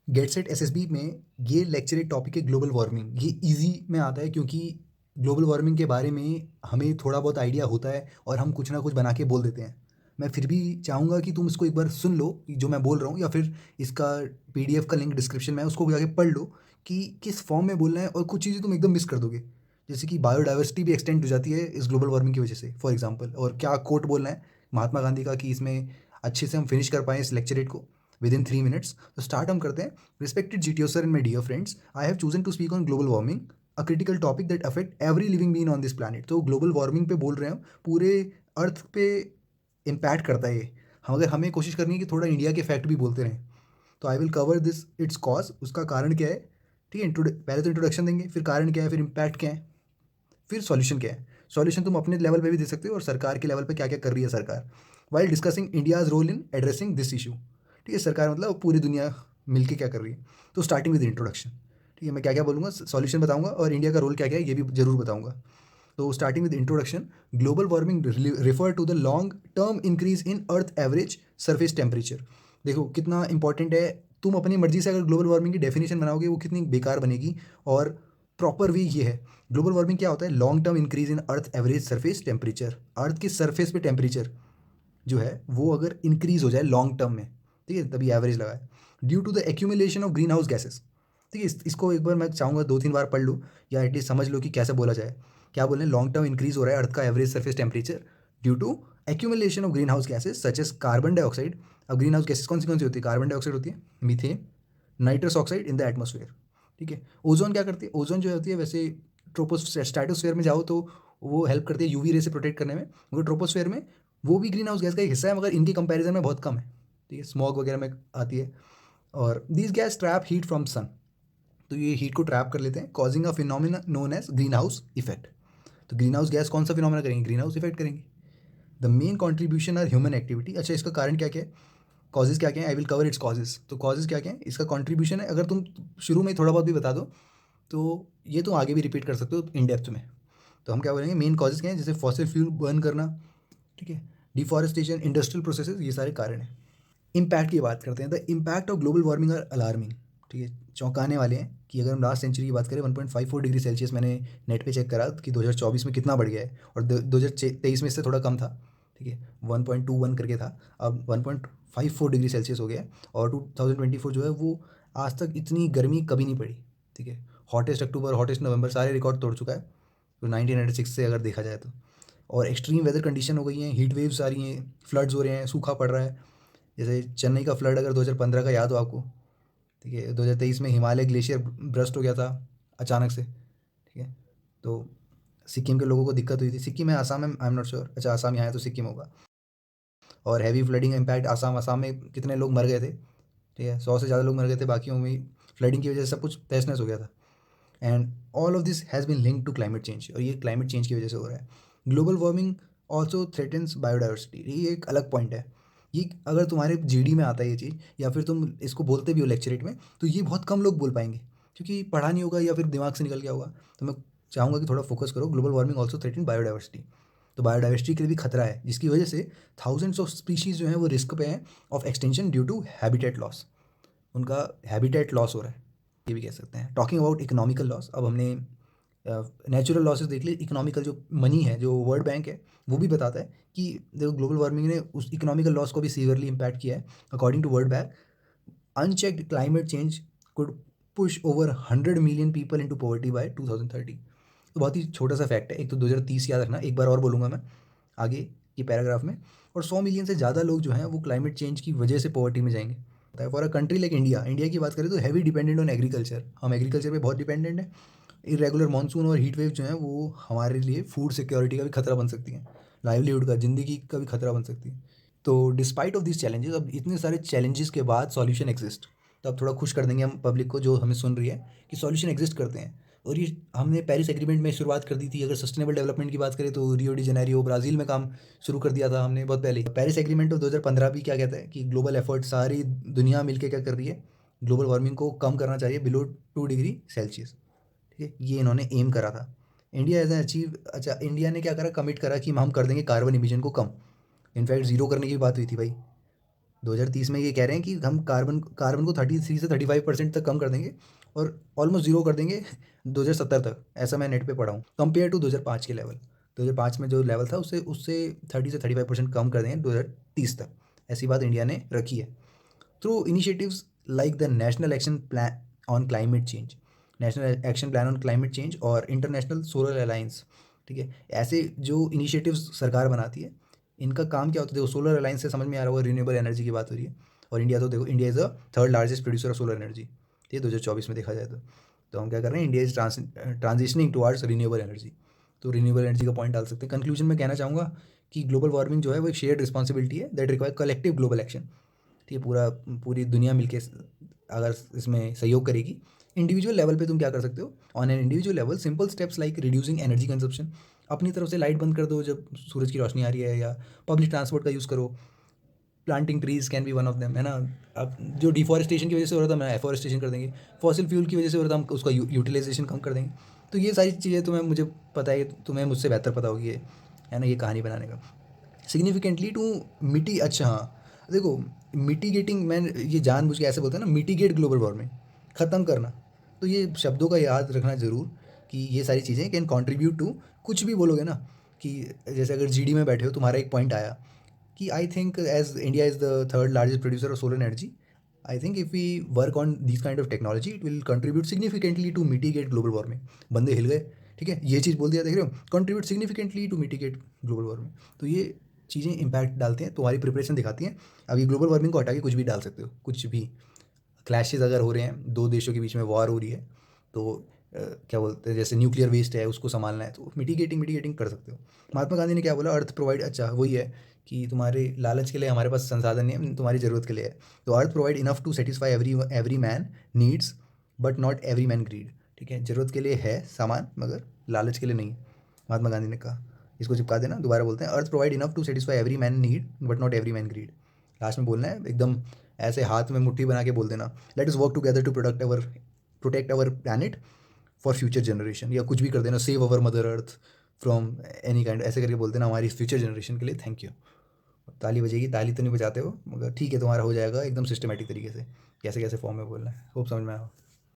Get set SSB में ये lecture एक टॉपिक है ग्लोबल वार्मिंग। ये इजी में आता है क्योंकि ग्लोबल वार्मिंग के बारे में हमें थोड़ा बहुत आइडिया होता है और हम कुछ ना कुछ बना के बोल देते हैं। मैं फिर भी चाहूँगा कि तुम इसको एक बार सुन लो कि जो मैं बोल रहा हूँ, या फिर इसका पीडीएफ का लिंक डिस्क्रिप्शन में है, उसको जाके पढ़ लो कि किस फॉर्म में बोलना है, और कुछ चीज़ें तुम एकदम मिस कर दोगे। जैसे कि बायोडाइवर्सिटी भी एक्सटेंड हो जाती है इस ग्लोबल वार्मिंग की वजह से, फॉर एग्जाम्पल। और क्या कोट बोलना है महात्मा गांधी का कि इसमें अच्छे से हम फिनिश कर पाएँ इस लेक्चरेट को विद इन 3 मिनट्स। तो स्टार्ट हम करते हैं। Respected GTO sir and my dear friends, I have chosen to speak on global warming, a critical topic that affect every living being on this planet. तो global warming पे बोल रहे हैं हम, पूरे अर्थ पे इम्पैक्ट करता है ये। हम अगर हमें कोशिश करनी है कि थोड़ा इंडिया के फैक्ट भी बोलते रहें, तो I will cover this it's cause, उसका कारण क्या है। ठीक है, पहले तो इंट्रोडक्शन देंगे, फिर कारण क्या है, फिर इम्पैक्ट क्या है, फिर सॉल्यूशन क्या है। सॉल्यूशन तुम अपने लेवल पे भी दे सकते हो और सरकार के लेवल पे क्या क्या कर रही है सरकार, while discussing India's role in addressing this issue. ठीक है, सरकार मतलब पूरी दुनिया मिलके क्या कर रही है। तो स्टार्टिंग विद इंट्रोडक्शन। ठीक है, मैं क्या क्या बोलूँगा, सॉल्यूशन बताऊंगा और इंडिया का रोल क्या क्या है ये भी जरूर बताऊंगा। तो starting with introduction, global warming refer to the long term increase in earth average surface temperature. देखो कितना इंपॉर्टेंट है। तुम अपनी मर्जी से अगर ग्लोबल वार्मिंग की डेफिनेशन बनाओगे वो कितनी बेकार बनेगी। और प्रॉपर वे ये है, ग्लोबल वार्मिंग क्या होता है, long term increase in earth average surface temperature. Earth की सरफेस पे टेम्परेचर जो है वो अगर इंक्रीज हो जाए लॉन्ग टर्म में, ठीक है, तभी एवरेज लगा है, due to the accumulation of green house gases. ठीक है, इसको एक बार मैं चाहूँगा 2-3 बार पढ़ लो, या एटलीस्ट समझ लो कि कैसे बोला जाए। क्या बोले, लॉन्ग टर्म इंक्रीज हो रहा है अर्थ का average surface temperature due to accumulation of green house gases such as carbon dioxide. अब ग्रीन हाउस गैसेज कौन सी होती है, कार्बन डाइऑक्साइड होती है, methane, nitrous oxide in the atmosphere. ठीक है, ओजोन क्या करती है, ओजोन जो होती है वैसे स्ट्राटोस्फेयर में जाओ तो वो हेल्प करती है यूवी रे से प्रोटेक्ट करने में, मगर ट्रोपोस्फेयर में वो भी ग्रीन हाउस गैस का एक हिस्सा है, मगर इनके कंपैरिजन में बहुत कम है। ठीक है, स्मॉग वगैरह में आती है। और this gas trap heat from sun, तो ये हीट को ट्रैप कर लेते हैं, causing a phenomena known as green house effect. तो ग्रीन हाउस गैस कौन सा फिनोमिना करेंगे, ग्रीन हाउस इफेक्ट करेंगे। The main contribution are human activity. अच्छा, इसका कारण क्या क्या है, कॉजेज क्या क्या है, I will cover its causes. तो कॉजेज क्या क्या है, इसका कॉन्ट्रीब्यूशन है, अगर तुम शुरू में थोड़ा बहुत भी बता दो तो ये तो आगे भी रिपीट कर सकते हो इन डेप्थ में। तो हम क्या बोलेंगे, मेन कॉजेज क्या है, जैसे फॉसिल फ्यूल बर्न करना, ठीक है, डिफॉरेस्टेशन, इंडस्ट्रियल प्रोसेसेस, ये सारे कारण हैं। इम्पैक्ट की बात करते हैं। The impact of global warming are alarming. ठीक है, चौंकाने वाले हैं कि अगर हम लास्ट सेंचुरी की बात करें 1.54 डिग्री सेल्सियस, मैंने नेट पे चेक करा कि 2024 में कितना बढ़ गया है, और 2023 में इससे थोड़ा कम था। ठीक है, 1.21 करके था, अब 1.54 डिग्री सेल्सियस हो गया है। और 2024 जो है वो आज तक इतनी गर्मी कभी नहीं पड़ी। ठीक है, हॉटेस्ट अक्टूबर, हॉटेस्ट नवंबर सारे रिकॉर्ड तोड़ चुका है, तो 1906 से अगर देखा जाए तो। और एक्सट्रीम वेदर कंडीशन हो गई हैं, हीट वेव्स आ रही हैं, फ्लड्स हो रहे हैं, सूखा पड़ रहा है। जैसे चेन्नई का फ्लड अगर 2015 का याद हो आपको, ठीक है, 2023 में हिमालय ग्लेशियर ब्रस्ट हो गया था अचानक से। ठीक है, तो सिक्किम के लोगों को दिक्कत हुई थी, सिक्किम है आसाम है, आई एम नॉट श्योर, अच्छा आसाम यहाँ है तो सिक्किम होगा। और heavy flooding impact Assam, Assam में कितने लोग मर गए थे, ठीक है, 100 से ज़्यादा लोग मर गए थे, बाकियों में फ्लडिंग की वजह से सब कुछ तहस नहस हो गया था। And all of this has been linked to climate change, और ये क्लाइमेट चेंज की वजह से हो रहा है। Global warming also threatens biodiversity, ये एक अलग पॉइंट है। ये अगर तुम्हारे जीडी में आता है ये चीज़, या फिर तुम इसको बोलते भी हो लेक्चरेट में, तो ये बहुत कम लोग बोल पाएंगे क्योंकि पढ़ा नहीं होगा या फिर दिमाग से निकल गया होगा। तो मैं चाहूँगा कि थोड़ा फोकस करो, global warming also threaten biodiversity. तो बायोडाइवर्सिटी के लिए भी खतरा है, जिसकी वजह से थाउजेंड्स ऑफ स्पीशीज़ जो हैं वो रिस्क पे हैं of extension due to habitat loss. उनका हैबिटेट लॉस हो रहा है, ये भी कह सकते हैं। टॉकिंग अबाउट इकोनॉमिकल लॉस, अब हमने नेचुरल लॉसेस देख लिए, इकोनॉमिकल जो मनी है, जो वर्ल्ड बैंक है वो भी बताता है कि देखो ग्लोबल वार्मिंग ने उस इकोनॉमिकल लॉस को भी सीवियरली इम्पैक्ट किया है। According to World Bank, unchecked climate change could push over 100 million people into poverty by 2030। तो बहुत ही छोटा सा फैक्ट है, एक तो 2030 याद रखना, एक बार और बोलूँगा मैं आगे ये पैराग्राफ में। और 100 मिलियन से ज़्यादा लोग जो हैं वो क्लाइमेट चेंज की वजह से पॉवर्टी में जाएंगे। For a country like India, India की बात करें तो हैवी डिपेंडेंट ऑन एग्रीकल्चर, हम एग्रीकल्चर पे बहुत डिपेंडेंट है। इरेगुलर मानसून और हीट वेव जो है वो हमारे लिए फूड सिक्योरिटी का भी खतरा बन सकती है, लाइवलीहुड का, ज़िंदगी का भी खतरा बन सकती है। तो डिस्पाइट ऑफ दिस चैलेंजेस, अब इतने सारे चैलेंजेस के बाद सॉल्यूशन एग्जिस्ट। तो अब थोड़ा खुश कर देंगे हम पब्लिक को जो हमें सुन रही है कि सॉल्यूशन एग्जिस्ट करते हैं। और ये हमने पेरिस एग्रीमेंट में शुरुआत कर दी थी। अगर सस्टेनेबल डेवलपमेंट की बात करें तो रियो डी जनेरियो ब्राज़ील में काम शुरू कर दिया था हमने बहुत पहले। पेरिस एग्रीमेंट ऑफ 2015 भी क्या कहता है कि ग्लोबल एफर्ट, सारी दुनिया मिलकर क्या कर रही है, ग्लोबल वार्मिंग को कम करना चाहिए बिलो 2 डिग्री सेल्सियस। ठीक है, ये इन्होंने एम करा था। इंडिया एज अचीव, अच्छा इंडिया ने क्या करा, कमिट करा कि हम कर देंगे कार्बन इमिशन को कम। इनफैक्ट ज़ीरो करने की बात हुई थी भाई, 2030 में ये कह रहे हैं कि हम कार्बन कार्बन को 33 से 35% तक कम कर देंगे और ऑलमोस्ट ज़ीरो कर देंगे 2070 तक। ऐसा मैं नेट पे पढ़ा हूँ, कंपेयर टू 2005 के लेवल। 2005 में जो लेवल था उससे उससे 30 से 35% कम कर देंगे 2030 तक। ऐसी बात इंडिया ने रखी है through initiatives like the national action plan on climate change, national action plan on climate change और इंटरनेशनल सोलर अलायंस। ठीक है, ऐसे जो इनिशिएटिव्स सरकार बनाती है, इनका काम क्या होता है? देखो, सोलर अलायंस से समझ में आ रहा होगा, रिन्यूएबल एनर्जी की बात हो रही है। और इंडिया तो देखो, India is the third largest producer of solar energy. ठीक है, 2024 में देखा जाए तो हम क्या कर रहे हैं, India is transitioning towards renewable energy. तो रिन्यूएबल एनर्जी का पॉइंट डाल सकते हैं। कंक्लूजन में कहना चाहूँगा कि ग्लोबल वार्मिंग जो है वो एक शेयर्ड रिस्पॉन्सिबिलिटी है that require collective global action. ठीक है, पूरी दुनिया मिलके अगर इसमें सहयोग करेगी। इंडिविजुअल लेवल पे तुम क्या कर सकते हो? On an individual level simple steps like reducing energy consumption, अपनी तरफ से लाइट बंद कर दो जब सूरज की रोशनी आ रही है, या पब्लिक ट्रांसपोर्ट का यूज़ करो। Planting trees can be one of them, है ना। अब जो डिफॉरेस्टेशन की वजह से हो रहा था, मैं एफॉरेस्टेशन कर देंगे। फॉसिल फ्यूल की वजह से हो रहा था, हम उसका यूटिलाइजेशन कम कर देंगे। तो ये सारी चीज़ें तुम्हें, मुझे पता है, तुम्हें मुझसे बेहतर पता होगी ये, है ना, ये कहानी बनाने का। सिग्निफिकेंटली टू मिटी, अच्छा हाँ, देखो, मिटिगेटिंग, मैं ये जानबूझ के ऐसे बोलते हैं ना, मिटिगेट ग्लोबल वार्मिंग, ख़त्म करना। तो ये शब्दों का याद रखना ज़रूर कि ये सारी चीज़ें कैन कंट्रीब्यूट टू, कुछ भी बोलोगे ना, कि जैसे अगर जीडी में बैठे हो, तुम्हारा एक पॉइंट आया कि I think as India is the third largest producer of solar energy, I think if we work on this kind of technology it will contribute significantly to mitigate global warming. बंदे हिल गए। ठीक है, ये चीज़ बोल दिया, देख रहे हो, contribute significantly to mitigate global warming. तो ये चीज़ें इम्पैक्ट डालते हैं, तुम्हारी प्रिपरेशन दिखाती हैं। अभी ग्लोबल वार्मिंग को हटा के कुछ भी डाल सकते हो, कुछ भी। क्लैशेस अगर हो रहे हैं, दो देशों के बीच में वॉर हो रही है, तो क्या बोलते हैं, जैसे न्यूक्लियर वेस्ट है उसको संभालना है, तो मिटिगेटिंग मिटिगेटिंग कर सकते हो। महात्मा गांधी ने क्या बोला? अर्थ प्रोवाइड, अच्छा वही है कि तुम्हारे लालच के लिए हमारे पास संसाधन नहीं है, तुम्हारी ज़रूरत के लिए है। तो earth provide enough to satisfy every man needs but not every man greed. ठीक है, ज़रूरत के लिए है सामान, मगर लालच के लिए नहीं। महात्मा गांधी ने कहा। इसको चिपका देना, दोबारा बोलते हैं, earth provide enough to satisfy every man need but not every man greed. Last में बोलना है एकदम ऐसे हाथ में मुट्ठी बना के बोल देना, let is work together to protect our planet for future generation, या कुछ भी कर देना, save our mother earth from any kind, ऐसे करके बोल देना, हमारी फ्यूचर जनरेशन के लिए थैंक यू। ताली बजेगी, ताली तो नहीं बजाते हो, मगर ठीक है, तुम्हारा हो जाएगा एकदम सिस्टमेटिक तरीके से, कैसे कैसे फॉर्म में बोलना है। होप समझ में आया हो।